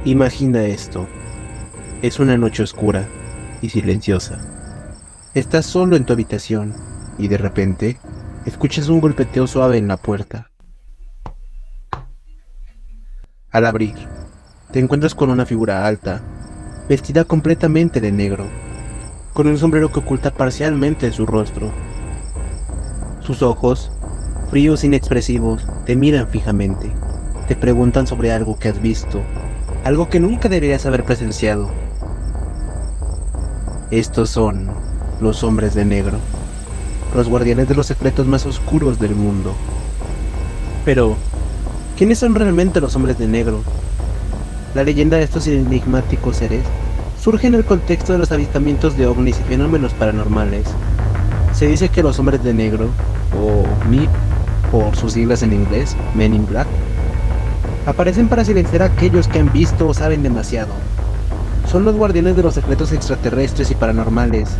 Imagina esto. Es una noche oscura y silenciosa. Estás solo en tu habitación y de repente escuchas un golpeteo suave en la puerta. Al abrir, te encuentras con una figura alta, vestida completamente de negro, con un sombrero que oculta parcialmente su rostro. Sus ojos, fríos e inexpresivos, te miran fijamente. Te preguntan sobre algo que has visto, algo que nunca deberías haber presenciado. Estos son los hombres de negro, los guardianes de los secretos más oscuros del mundo. Pero, ¿quiénes son realmente los hombres de negro? La leyenda de estos enigmáticos seres surge en el contexto de los avistamientos de ovnis y fenómenos paranormales. Se dice que los hombres de negro, o MIB, por sus siglas en inglés, Men in Black, aparecen para silenciar a aquellos que han visto o saben demasiado. Son los guardianes de los secretos extraterrestres y paranormales,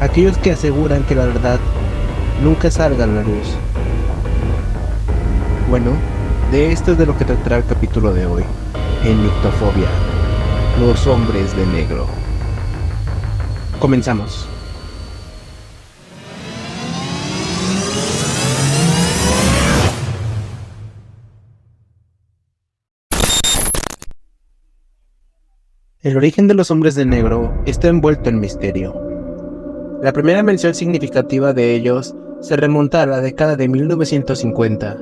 aquellos que aseguran que la verdad nunca salga a la luz. Bueno, de esto es de lo que tratará el capítulo de hoy, en Mictofobia, los hombres de negro. Comenzamos. El origen de los hombres de negro está envuelto en misterio. La primera mención significativa de ellos se remonta a la década de 1950.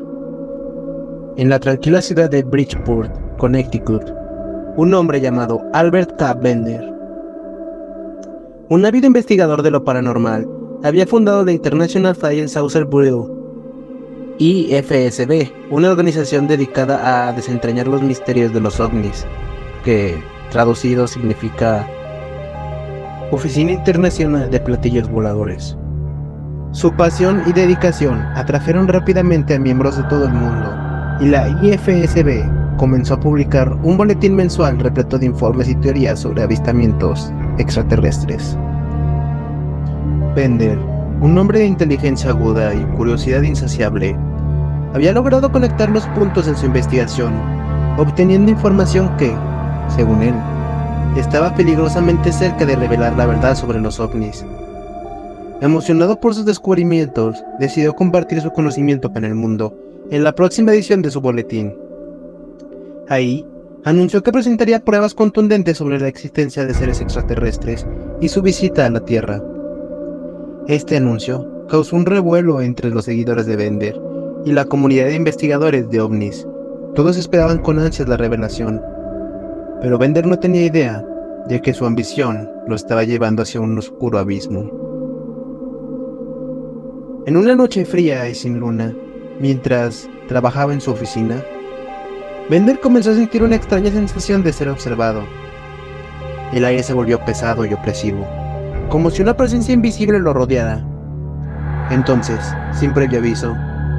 En la tranquila ciudad de Bridgeport, Connecticut, un hombre llamado Albert K. Bender, un ávido investigador de lo paranormal, había fundado la International Flying Saucer Bureau, IFSB, una organización dedicada a desentrañar los misterios de los ovnis, que traducido significa Oficina Internacional de Platillos Voladores. Su pasión y dedicación atrajeron rápidamente a miembros de todo el mundo, y la IFSB comenzó a publicar un boletín mensual repleto de informes y teorías sobre avistamientos extraterrestres. Bender, un hombre de inteligencia aguda y curiosidad insaciable, había logrado conectar los puntos en su investigación, obteniendo información que, según él, estaba peligrosamente cerca de revelar la verdad sobre los ovnis. Emocionado por sus descubrimientos, decidió compartir su conocimiento con el mundo en la próxima edición de su boletín. Ahí, anunció que presentaría pruebas contundentes sobre la existencia de seres extraterrestres y su visita a la Tierra. Este anuncio causó un revuelo entre los seguidores de Bender y la comunidad de investigadores de ovnis. Todos esperaban con ansias la revelación, pero Bender no tenía idea de que su ambición lo estaba llevando hacia un oscuro abismo. En una noche fría y sin luna, mientras trabajaba en su oficina, Bender comenzó a sentir una extraña sensación de ser observado. El aire se volvió pesado y opresivo, como si una presencia invisible lo rodeara. Entonces, sin previo aviso,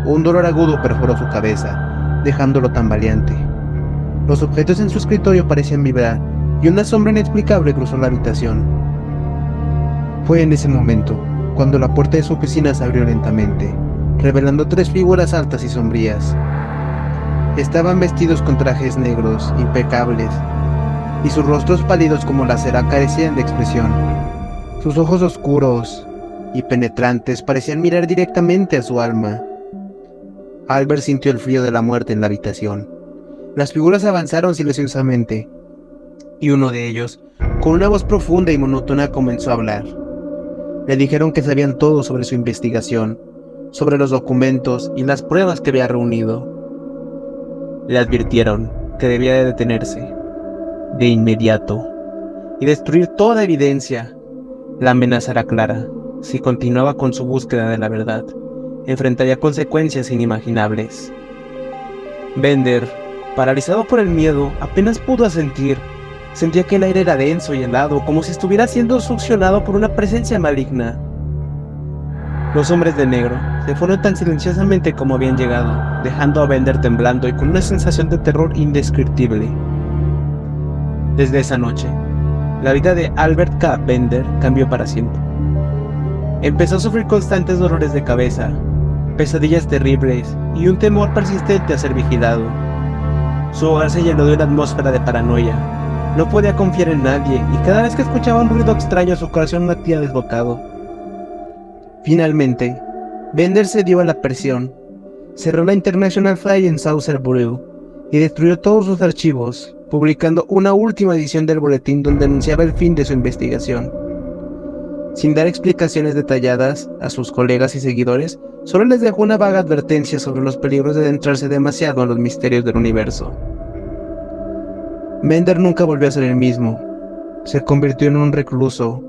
un dolor agudo perforó su cabeza, dejándolo tambaleante. Los objetos en su escritorio parecían vibrar y una sombra inexplicable cruzó la habitación. Fue en ese momento cuando la puerta de su oficina se abrió lentamente, revelando tres figuras altas y sombrías. Estaban vestidos con trajes negros, impecables, y sus rostros pálidos como la cera carecían de expresión. Sus ojos oscuros y penetrantes parecían mirar directamente a su alma. Albert sintió el frío de la muerte en la habitación. Las figuras avanzaron silenciosamente, y uno de ellos, con una voz profunda y monótona, comenzó a hablar. Le dijeron que sabían todo sobre su investigación, sobre los documentos y las pruebas que había reunido. Le advirtieron que debía de detenerse, de inmediato, y destruir toda evidencia. La amenaza era clara: si continuaba con su búsqueda de la verdad, enfrentaría consecuencias inimaginables. Bender, paralizado por el miedo, apenas pudo asentir. Sentía que el aire era denso y helado, como si estuviera siendo succionado por una presencia maligna. Los hombres de negro se fueron tan silenciosamente como habían llegado, dejando a Bender temblando y con una sensación de terror indescriptible. Desde esa noche, la vida de Albert K. Bender cambió para siempre. Empezó a sufrir constantes dolores de cabeza, pesadillas terribles y un temor persistente a ser vigilado. Su hogar se llenó de una atmósfera de paranoia. No podía confiar en nadie y cada vez que escuchaba un ruido extraño su corazón latía desbocado. Finalmente, Bender cedió a la presión, cerró la International File en Saucer Bureau y destruyó todos sus archivos, publicando una última edición del boletín donde anunciaba el fin de su investigación. Sin dar explicaciones detalladas a sus colegas y seguidores, solo les dejó una vaga advertencia sobre los peligros de adentrarse demasiado en los misterios del universo. Bender nunca volvió a ser el mismo. Se convirtió en un recluso,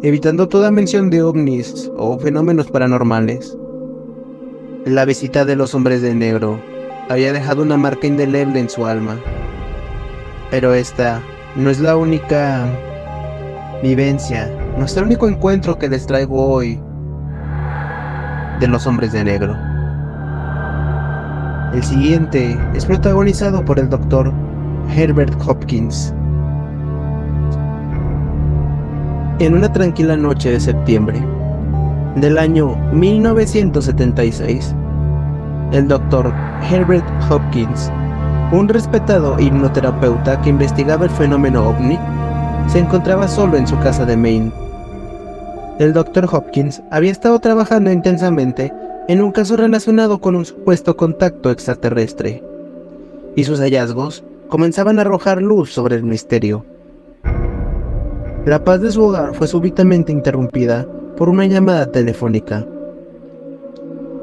evitando toda mención de ovnis o fenómenos paranormales. La visita de los hombres de negro había dejado una marca indeleble en su alma. Pero esta no es la única vivencia, no es el único encuentro que les traigo hoy de los hombres de negro. El siguiente es protagonizado por el Dr. Herbert Hopkins. En una tranquila noche de septiembre del año 1976, el Dr. Herbert Hopkins, un respetado hipnoterapeuta que investigaba el fenómeno ovni, se encontraba solo en su casa de Maine. El Dr. Hopkins había estado trabajando intensamente en un caso relacionado con un supuesto contacto extraterrestre, y sus hallazgos comenzaban a arrojar luz sobre el misterio. La paz de su hogar fue súbitamente interrumpida por una llamada telefónica.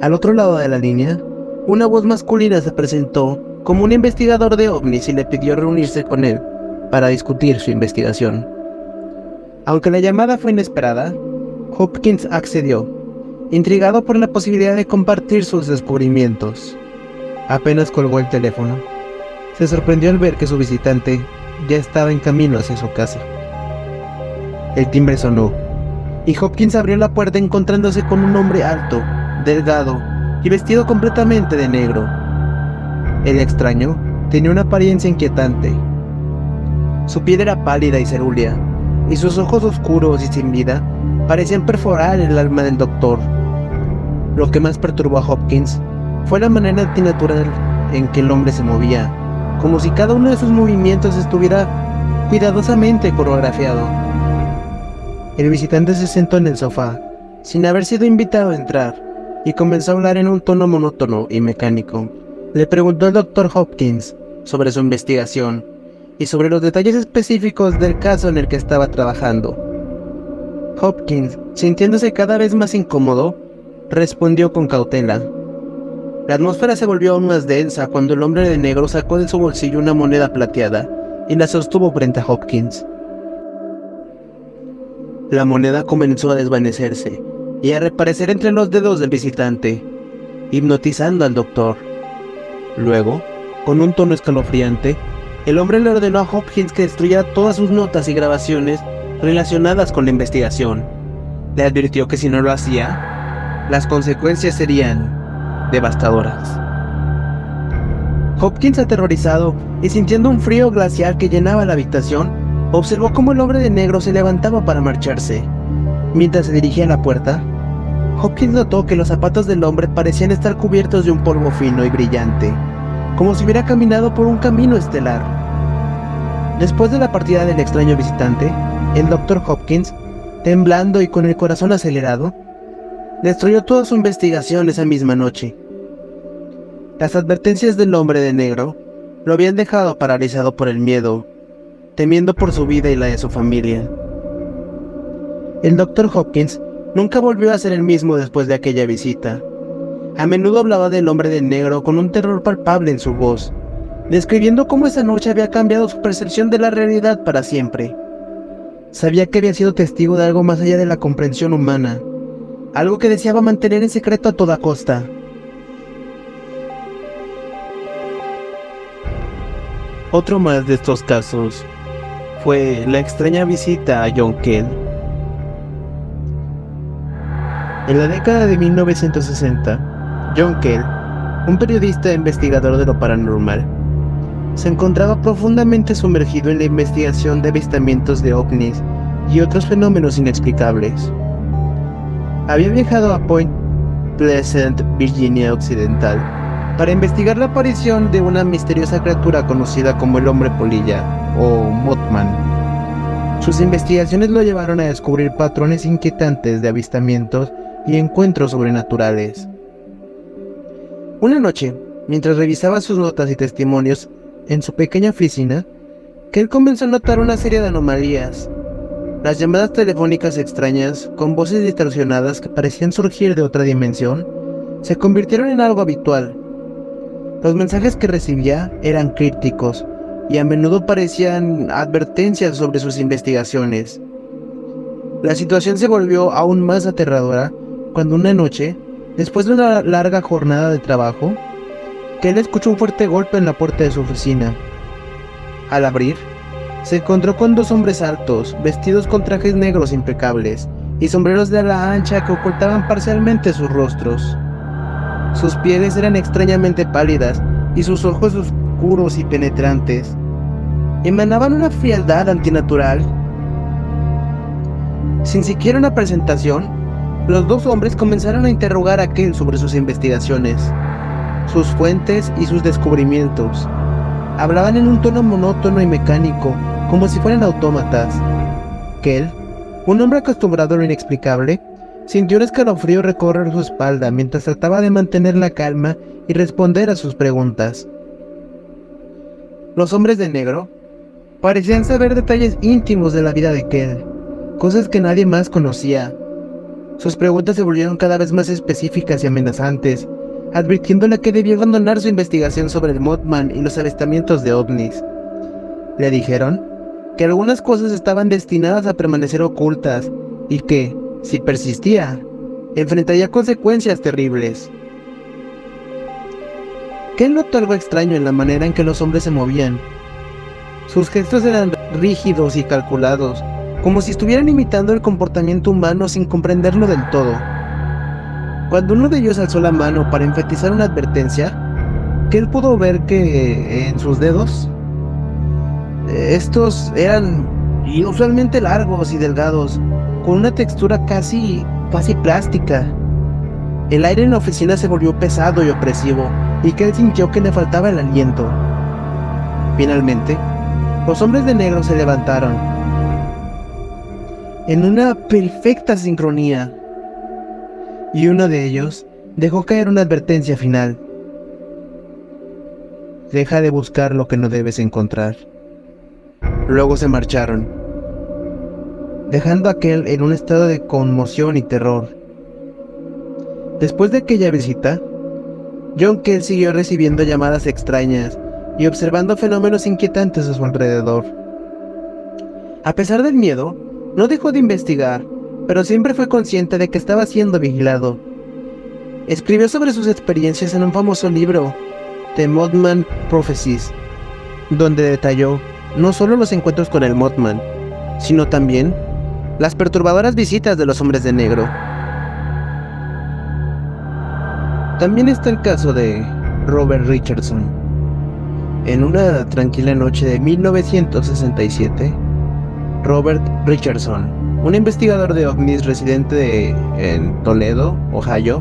Al otro lado de la línea, una voz masculina se presentó como un investigador de ovnis y le pidió reunirse con él para discutir su investigación. Aunque la llamada fue inesperada, Hopkins accedió, intrigado por la posibilidad de compartir sus descubrimientos. Apenas colgó el teléfono, se sorprendió al ver que su visitante ya estaba en camino hacia su casa. El timbre sonó, y Hopkins abrió la puerta encontrándose con un hombre alto, delgado y vestido completamente de negro. El extraño tenía una apariencia inquietante. Su piel era pálida y cerúlea, y sus ojos oscuros y sin vida parecían perforar el alma del doctor. Lo que más perturbó a Hopkins fue la manera antinatural en que el hombre se movía, como si cada uno de sus movimientos estuviera cuidadosamente coreografiado. El visitante se sentó en el sofá, sin haber sido invitado a entrar, y comenzó a hablar en un tono monótono y mecánico. Le preguntó al Dr. Hopkins sobre su investigación y sobre los detalles específicos del caso en el que estaba trabajando. Hopkins, sintiéndose cada vez más incómodo, respondió con cautela. La atmósfera se volvió aún más densa cuando el hombre de negro sacó de su bolsillo una moneda plateada y la sostuvo frente a Hopkins. La moneda comenzó a desvanecerse y a reaparecer entre los dedos del visitante, hipnotizando al doctor. Luego, con un tono escalofriante, el hombre le ordenó a Hopkins que destruyera todas sus notas y grabaciones relacionadas con la investigación. Le advirtió que si no lo hacía, las consecuencias serían devastadoras. Hopkins, aterrorizado y sintiendo un frío glacial que llenaba la habitación, observó cómo el hombre de negro se levantaba para marcharse. Mientras se dirigía a la puerta, Hopkins notó que los zapatos del hombre parecían estar cubiertos de un polvo fino y brillante, como si hubiera caminado por un camino estelar. Después de la partida del extraño visitante, el Dr. Hopkins, temblando y con el corazón acelerado, destruyó toda su investigación esa misma noche. Las advertencias del hombre de negro lo habían dejado paralizado por el miedo, temiendo por su vida y la de su familia. El Dr. Hopkins nunca volvió a ser el mismo después de aquella visita. A menudo hablaba del hombre de negro con un terror palpable en su voz, describiendo cómo esa noche había cambiado su percepción de la realidad para siempre. Sabía que había sido testigo de algo más allá de la comprensión humana, algo que deseaba mantener en secreto a toda costa. Otro más de estos casos fue la extraña visita a John Keel. En la década de 1960, John Keel, un periodista e investigador de lo paranormal, se encontraba profundamente sumergido en la investigación de avistamientos de ovnis y otros fenómenos inexplicables. Había viajado a Point Pleasant, Virginia Occidental, para investigar la aparición de una misteriosa criatura conocida como el Hombre Polilla o Mothman. Sus investigaciones lo llevaron a descubrir patrones inquietantes de avistamientos y encuentros sobrenaturales. Una noche, mientras revisaba sus notas y testimonios en su pequeña oficina, Kel comenzó a notar una serie de anomalías. Las llamadas telefónicas extrañas, con voces distorsionadas que parecían surgir de otra dimensión, se convirtieron en algo habitual. Los mensajes que recibía eran crípticos y a menudo parecían advertencias sobre sus investigaciones. La situación se volvió aún más aterradora cuando una noche, después de una larga jornada de trabajo, Kel escuchó un fuerte golpe en la puerta de su oficina. Al abrir, se encontró con dos hombres altos, vestidos con trajes negros impecables y sombreros de ala ancha que ocultaban parcialmente sus rostros. Sus pieles eran extrañamente pálidas y sus ojos oscuros y penetrantes emanaban una frialdad antinatural. Sin siquiera una presentación, los dos hombres comenzaron a interrogar a Kel sobre sus investigaciones, sus fuentes y sus descubrimientos. Hablaban en un tono monótono y mecánico, como si fueran autómatas. Kel, un hombre acostumbrado a lo inexplicable, sintió un escalofrío recorrer su espalda mientras trataba de mantener la calma y responder a sus preguntas. Los hombres de negro parecían saber detalles íntimos de la vida de Kel, cosas que nadie más conocía. Sus preguntas se volvieron cada vez más específicas y amenazantes, advirtiéndole que debía abandonar su investigación sobre el Mothman y los avistamientos de ovnis. Le dijeron que algunas cosas estaban destinadas a permanecer ocultas y que, si persistía, enfrentaría consecuencias terribles. Kel notó algo extraño en la manera en que los hombres se movían. Sus gestos eran rígidos y calculados, como si estuvieran imitando el comportamiento humano sin comprenderlo del todo. Cuando uno de ellos alzó la mano para enfatizar una advertencia, Kel pudo ver que en sus dedos, estos eran inusualmente largos y delgados, con una textura casi plástica. El aire en la oficina se volvió pesado y opresivo, y Kel sintió que le faltaba el aliento. Finalmente, los hombres de negro se levantaron, en una perfecta sincronía, y uno de ellos dejó caer una advertencia final. Deja de buscar lo que no debes encontrar. Luego se marcharon, dejando a Kel en un estado de conmoción y terror. Después de aquella visita, John Kel siguió recibiendo llamadas extrañas y observando fenómenos inquietantes a su alrededor. A pesar del miedo, no dejó de investigar, pero siempre fue consciente de que estaba siendo vigilado. Escribió sobre sus experiencias en un famoso libro, The Mothman Prophecies, donde detalló no solo los encuentros con el Mothman, sino también las perturbadoras visitas de los hombres de negro. También está el caso de Robert Richardson. En una tranquila noche de 1967, Robert Richardson, un investigador de ovnis residente en Toledo, Ohio,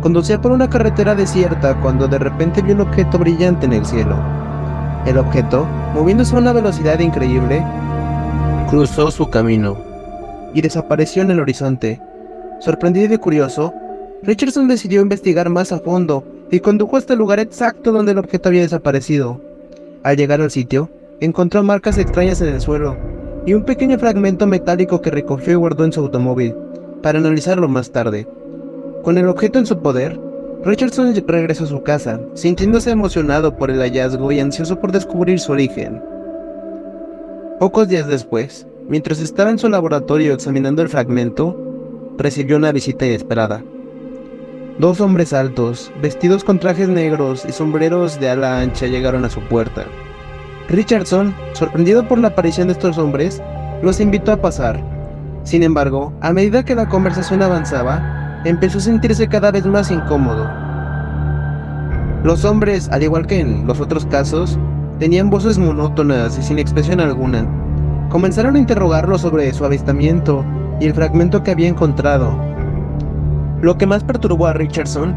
conducía por una carretera desierta cuando de repente vio un objeto brillante en el cielo. El objeto, moviéndose a una velocidad increíble, cruzó su camino y desapareció en el horizonte. Sorprendido y curioso, Richardson decidió investigar más a fondo y condujo hasta el lugar exacto donde el objeto había desaparecido. Al llegar al sitio, encontró marcas extrañas en el suelo y un pequeño fragmento metálico que recogió y guardó en su automóvil, para analizarlo más tarde. Con el objeto en su poder, Richardson regresó a su casa, sintiéndose emocionado por el hallazgo y ansioso por descubrir su origen. Pocos días después, mientras estaba en su laboratorio examinando el fragmento, recibió una visita inesperada. Dos hombres altos, vestidos con trajes negros y sombreros de ala ancha, llegaron a su puerta. Richardson, sorprendido por la aparición de estos hombres, los invitó a pasar. Sin embargo, a medida que la conversación avanzaba, empezó a sentirse cada vez más incómodo. Los hombres, al igual que en los otros casos, tenían voces monótonas y sin expresión alguna. Comenzaron a interrogarlo sobre su avistamiento y el fragmento que había encontrado. Lo que más perturbó a Richardson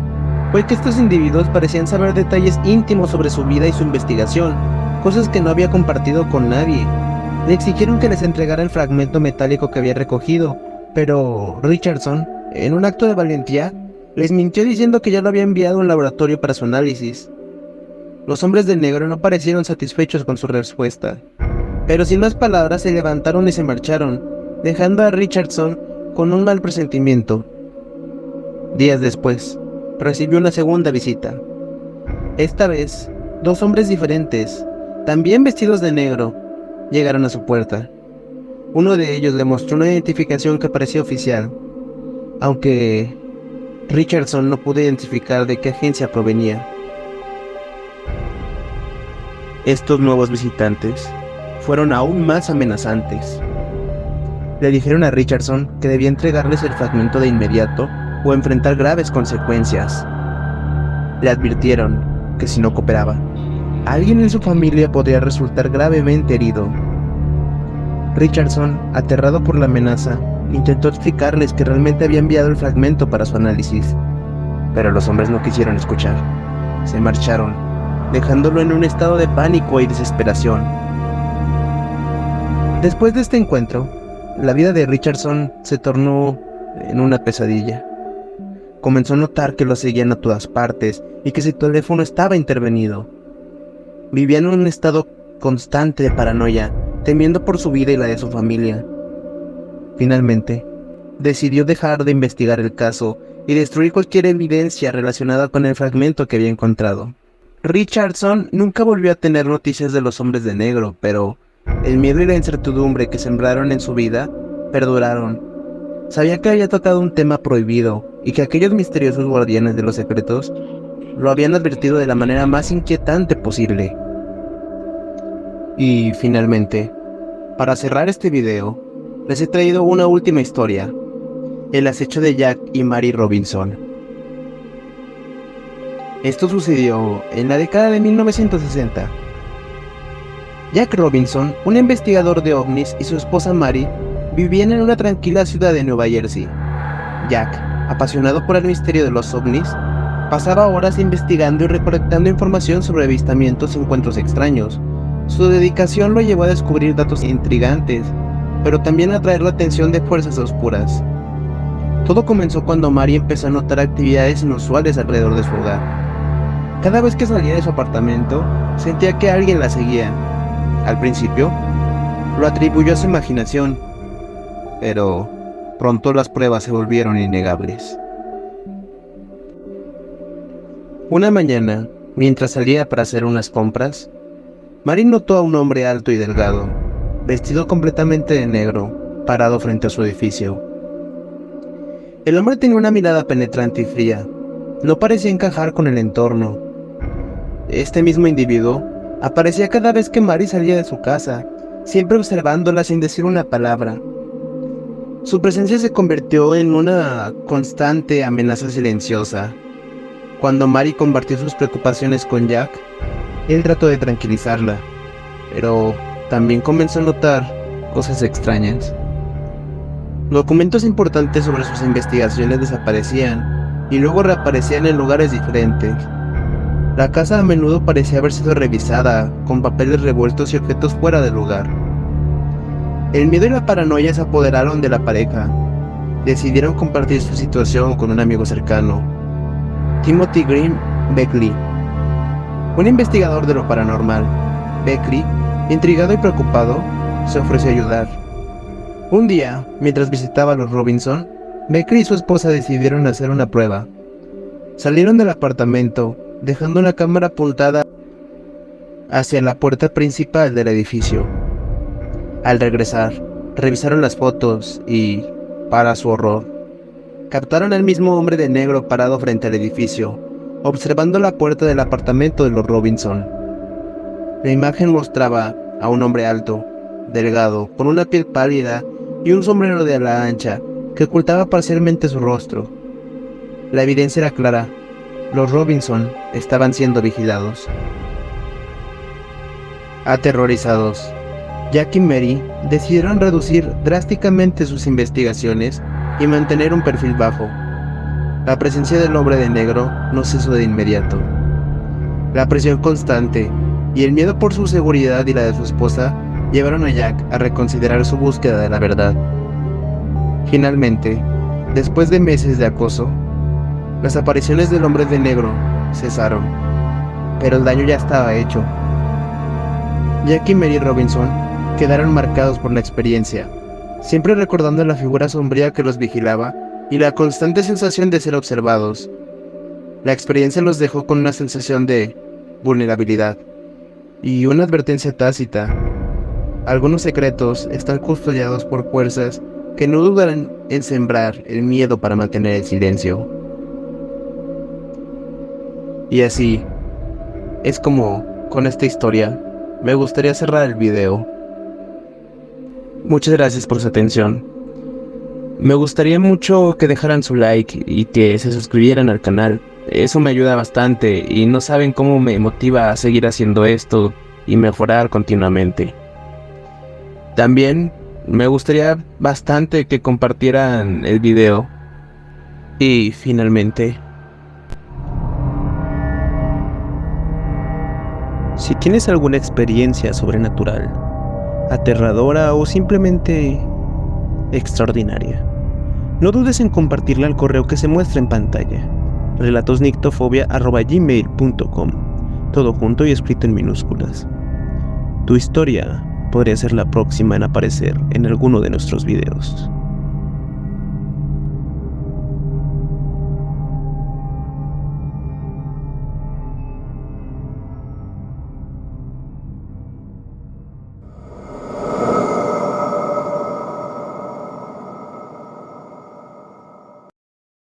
fue que estos individuos parecían saber detalles íntimos sobre su vida y su investigación, cosas que no había compartido con nadie. Le exigieron que les entregara el fragmento metálico que había recogido, pero Richardson, en un acto de valentía, les mintió diciendo que ya lo había enviado a un laboratorio para su análisis. Los hombres de negro no parecieron satisfechos con su respuesta, pero sin más palabras se levantaron y se marcharon, dejando a Richardson con un mal presentimiento. Días después, recibió una segunda visita. Esta vez, dos hombres diferentes, también vestidos de negro, llegaron a su puerta. Uno de ellos le mostró una identificación que parecía oficial, aunque Richardson no pudo identificar de qué agencia provenía. Estos nuevos visitantes fueron aún más amenazantes. Le dijeron a Richardson que debía entregarles el fragmento de inmediato o enfrentar graves consecuencias. Le advirtieron que si no cooperaba, alguien en su familia podría resultar gravemente herido. Richardson, aterrado por la amenaza, intentó explicarles que realmente había enviado el fragmento para su análisis, pero los hombres no quisieron escuchar. Se marcharon, dejándolo en un estado de pánico y desesperación. Después de este encuentro, la vida de Richardson se tornó en una pesadilla. Comenzó a notar que lo seguían a todas partes y que su teléfono estaba intervenido. Vivía en un estado constante de paranoia, temiendo por su vida y la de su familia. Finalmente, decidió dejar de investigar el caso y destruir cualquier evidencia relacionada con el fragmento que había encontrado. Richardson nunca volvió a tener noticias de los hombres de negro, pero el miedo y la incertidumbre que sembraron en su vida perduraron. Sabía que había tocado un tema prohibido y que aquellos misteriosos guardianes de los secretos lo habían advertido de la manera más inquietante posible. Y finalmente, para cerrar este video, les he traído una última historia: el acecho de Jack y Mary Robinson. Esto sucedió en la década de 1960. Jack Robinson, un investigador de ovnis, y su esposa Mary vivían en una tranquila ciudad de Nueva Jersey. Jack, apasionado por el misterio de los ovnis, pasaba horas investigando y recolectando información sobre avistamientos y encuentros extraños. Su dedicación lo llevó a descubrir datos intrigantes, pero también a atraer la atención de fuerzas oscuras. Todo comenzó cuando Mary empezó a notar actividades inusuales alrededor de su hogar. Cada vez que salía de su apartamento, sentía que alguien la seguía. Al principio, lo atribuyó a su imaginación, pero pronto las pruebas se volvieron innegables. Una mañana, mientras salía para hacer unas compras, Mary notó a un hombre alto y delgado, vestido completamente de negro, parado frente a su edificio. El hombre tenía una mirada penetrante y fría. No parecía encajar con el entorno. Este mismo individuo aparecía cada vez que Mary salía de su casa, siempre observándola sin decir una palabra. Su presencia se convirtió en una constante amenaza silenciosa. Cuando Mary compartió sus preocupaciones con Jack, él trató de tranquilizarla, pero también comenzó a notar cosas extrañas. Documentos importantes sobre sus investigaciones desaparecían y luego reaparecían en lugares diferentes. La casa a menudo parecía haber sido revisada, con papeles revueltos y objetos fuera de lugar. El miedo y la paranoia se apoderaron de la pareja. Decidieron compartir su situación con un amigo cercano, Timothy Green Beckley, un investigador de lo paranormal. Beckley, intrigado y preocupado, se ofreció a ayudar. Un día, mientras visitaba a los Robinson, Beckley y su esposa decidieron hacer una prueba. Salieron del apartamento, dejando una cámara apuntada hacia la puerta principal del edificio. Al regresar, revisaron las fotos y, para su horror, captaron al mismo hombre de negro parado frente al edificio, observando la puerta del apartamento de los Robinson. La imagen mostraba a un hombre alto, delgado, con una piel pálida y un sombrero de ala ancha que ocultaba parcialmente su rostro. La evidencia era clara: los Robinson estaban siendo vigilados. Aterrorizados, Jack y Mary decidieron reducir drásticamente sus investigaciones y mantener un perfil bajo. La presencia del hombre de negro no cesó de inmediato. La presión constante y el miedo por su seguridad y la de su esposa llevaron a Jack a reconsiderar su búsqueda de la verdad. Finalmente, después de meses de acoso, las apariciones del hombre de negro cesaron, pero el daño ya estaba hecho. Jack y Mary Robinson quedaron marcados por la experiencia, siempre recordando la figura sombría que los vigilaba y la constante sensación de ser observados. La experiencia los dejó con una sensación de vulnerabilidad y una advertencia tácita. Algunos secretos están custodiados por fuerzas que no dudarán en sembrar el miedo para mantener el silencio. Y así, es como, con esta historia, me gustaría cerrar el video. Muchas gracias por su atención. Me gustaría mucho que dejaran su like y que se suscribieran al canal. Eso me ayuda bastante y no saben cómo me motiva a seguir haciendo esto y mejorar continuamente. También me gustaría bastante que compartieran el video. Y finalmente, si tienes alguna experiencia sobrenatural, aterradora o simplemente extraordinaria, no dudes en compartirla al correo que se muestra en pantalla, relatosnictofobia@gmail.com, todo junto y escrito en minúsculas. Tu historia podría ser la próxima en aparecer en alguno de nuestros videos.